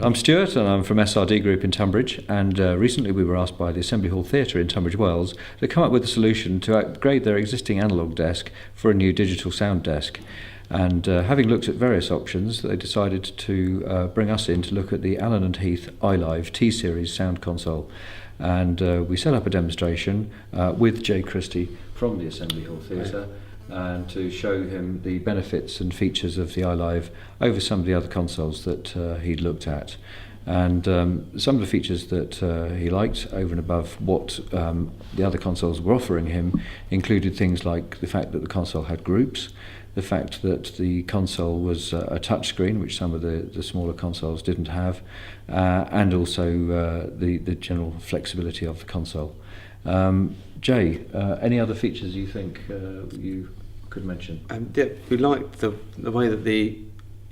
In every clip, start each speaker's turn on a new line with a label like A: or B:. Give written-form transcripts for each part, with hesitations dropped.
A: I'm Stuart and I'm from SRD Group in Tunbridge, and recently we were asked by the Assembly Hall Theatre in Tunbridge Wells to come up with a solution to upgrade their existing analogue desk for a new digital sound desk. And having looked at various options, they decided to bring us in to look at the allen&Heath iLive T-Series sound console. And we set up a demonstration with Jay Christie from the Assembly Hall Theatre, and to show him the benefits and features of the iLive over some of the other consoles that he'd looked at. And some of the features that he liked over and above what the other consoles were offering him included things like the fact that the console had groups, the fact that the console was a touchscreen, which some of the smaller consoles didn't have, and also the general flexibility of the console. Jay, any other features you think you could mention?
B: Yeah, we liked the way that the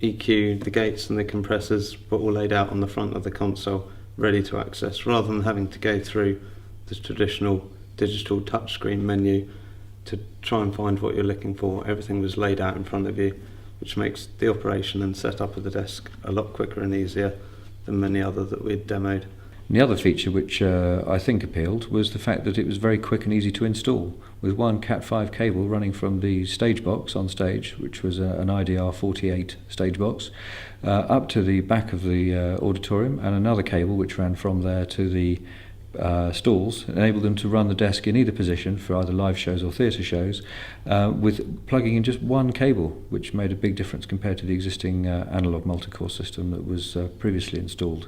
B: EQ, the gates and the compressors were all laid out on the front of the console, ready to access, rather than having to go through the traditional digital touchscreen menu to try and find what you're looking for. Everything was laid out in front of you, which makes the operation and setup of the desk a lot quicker and easier than many others that we'd demoed.
A: And the other feature which I think appealed was the fact that it was very quick and easy to install, with one Cat5 cable running from the stage box on stage, which was an iDR-48 stage box, up to the back of the auditorium, and another cable which ran from there to the stalls, enabled them to run the desk in either position for either live shows or theatre shows, with plugging in just one cable, which made a big difference compared to the existing analogue multi-core system that was previously installed.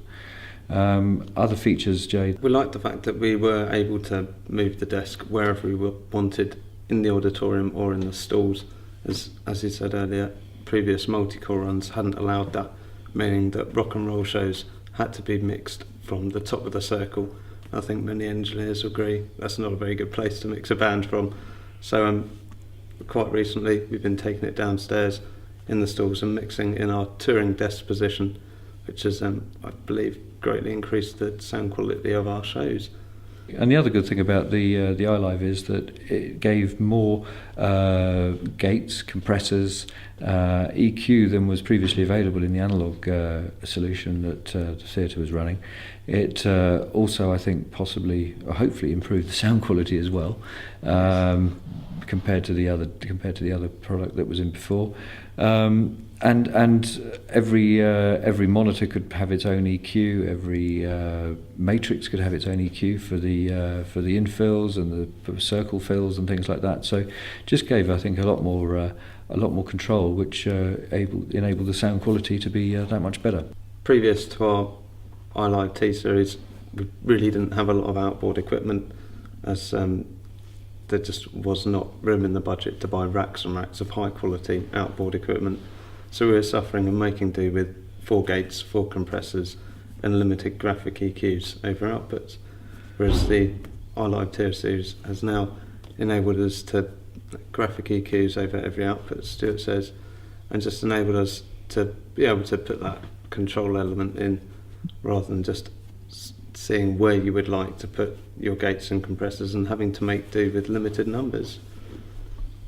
A: Other features, Jay?
B: We liked the fact that we were able to move the desk wherever we wanted in the auditorium or in the stalls. As you said earlier, previous multi-core runs hadn't allowed that, meaning that rock and roll shows had to be mixed from the top of the circle. I think many engineers agree that's not a very good place to mix a band from. So quite recently we've been taking it downstairs in the stalls and mixing in our touring desk position, which has, I believe, greatly increased the sound quality of our shows.
A: And the other good thing about the iLive is that it gave more gates, compressors, EQ than was previously available in the analogue solution that the theatre was running. It also, I think, possibly, or hopefully, improved the sound quality as well, compared to the other product that was in before. And every monitor could have its own EQ. Every matrix could have its own EQ for the infills and the circle fills and things like that. So, just gave, I think, a lot more control, which enabled the sound quality to be that much better.
B: Previous to our iLive T-Series, we really didn't have a lot of outboard equipment, as there just was not room in the budget to buy racks and racks of high quality outboard equipment. So we were suffering and making do with 4 gates, 4 compressors and limited graphic EQs over outputs, whereas the iLive T-Series has now enabled us to graphic EQs over every output, as Stuart says, and just enabled us to be able to put that control element in, rather than just seeing where you would like to put your gates and compressors and having to make do with limited numbers.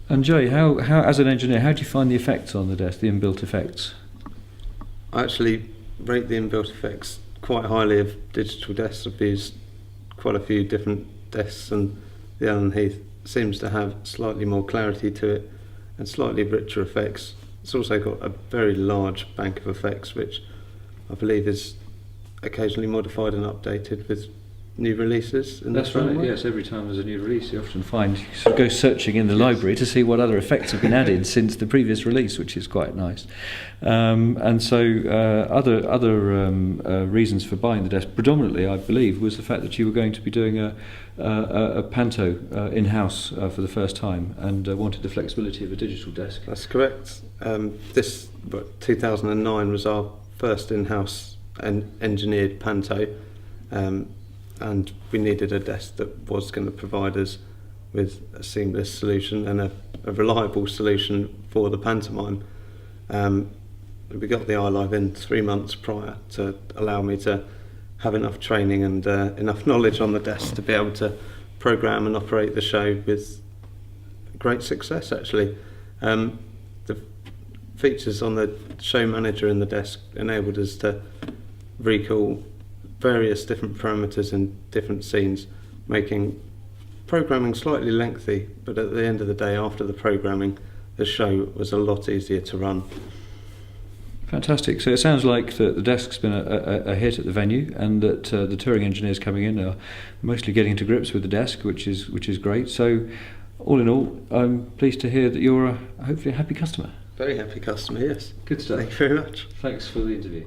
A: And Jay, how as an engineer, how do you find the effects on the desk, the inbuilt effects?
B: I actually rate the inbuilt effects quite highly of digital desks. I've used quite a few different desks, and the allen&Heath seems to have slightly more clarity to it and slightly richer effects. It's also got a very large bank of effects, which I believe is occasionally modified and updated with new releases.
A: That's right, yes. Every time there's a new release, you often find, you sort of go searching in the library to see what other effects have been added since the previous release, which is quite nice. And so other reasons for buying the desk, predominantly, I believe, was the fact that you were going to be doing a panto in-house for the first time, and wanted the flexibility of a digital desk.
B: That's correct. 2009 was our first in-house engineered panto, and we needed a desk that was going to provide us with a seamless solution and a reliable solution for the Pantomime. We got the iLive in 3 months prior to allow me to have enough training and enough knowledge on the desk to be able to program and operate the show with great success, actually. The features on the show manager in the desk enabled us to recall, various different parameters in different scenes, making programming slightly lengthy, but at the end of the day, after the programming, the show was a lot easier to run.
A: Fantastic. So it sounds like the desk's been a hit at the venue, and that the touring engineers coming in are mostly getting to grips with the desk, which is great. So all in all, I'm pleased to hear that you're hopefully a happy customer.
B: Very happy customer, yes.
A: Good stuff.
B: Thank you very much.
A: Thanks for the interview.